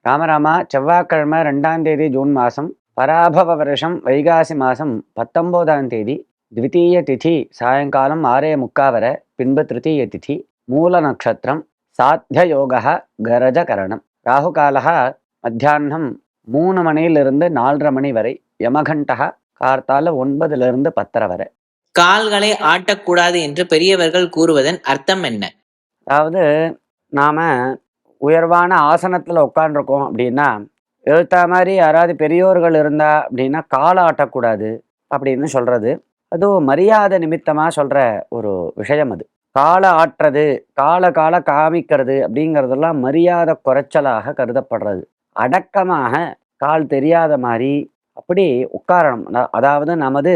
ராமராமா செவ்வாய்க்கிழமை 2ஆம் தேதி ஜூன் மாதம் பராபவ வருஷம் வைகாசி மாதம் 19ஆம் தேதி த்விதீய திதி சாயங்காலம் 6:45 வரை, பின்பு திருத்தீய திதி மூல நட்சத்திரம் சாத்திய யோக கரஜ கரணம் ராகு காலக மத்தியானம் 3 மணியிலிருந்து 4:30 மணி வரை, யமகண்டக கார்த்தால 9லிருந்து 10:30 வரை. கால்களை ஆட்டக்கூடாது என்று பெரியவர்கள் கூறுவதன் அர்த்தம் என்ன? அதாவது நாம உயர்வான ஆசனத்தில் உட்காண்டிருக்கோம் அப்படின்னா, எழுத்தா மாதிரி யாராவது பெரியோர்கள் இருந்தா அப்படின்னா காலை ஆட்டக்கூடாது அப்படின்னு சொல்றது. அதுவும் மரியாதை நிமித்தமாக சொல்கிற ஒரு விஷயம் அது. காலை ஆட்டுறது, காலை காமிக்கிறது அப்படிங்கிறதெல்லாம் மரியாதை குறைச்சலாக கருதப்படுறது. அடக்கமாக கால் தெரியாத மாதிரி அப்படி உட்காரணும். அதாவது நமது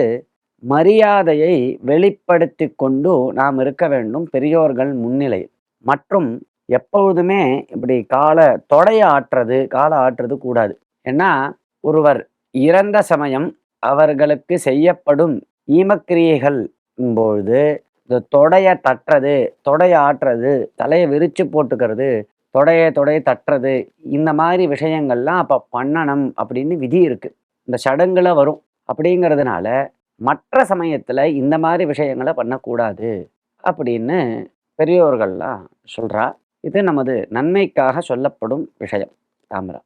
மரியாதையை வெளிப்படுத்தி கொண்டு நாம் இருக்க வேண்டும் பெரியோர்கள் முன்னிலையில். மற்றும் எப்பொழுதுமே இப்படி காலை ஆட்டுறது கூடாது. ஏன்னா ஒருவர் இறந்த சமயம் அவர்களுக்கு செய்யப்படும் ஈமக்கிரியைகள் பொழுது இந்த தொடைய ஆட்டுறது, தலையை விரிச்சு போட்டுக்கிறது, தொடைய தட்டுறது, இந்த மாதிரி விஷயங்கள்லாம் அப்போ பண்ணணும் அப்படின்னு விதி இருக்கு. இந்த சடங்குல வரும். அப்படிங்கிறதுனால மற்ற சமயத்தில் இந்த மாதிரி விஷயங்களை பண்ணக்கூடாது அப்படின்னு பெரியோர்கள்லாம் சொல்றா. இது நமது நன்மைக்காக சொல்லப்படும் விஷயம். தாமரா.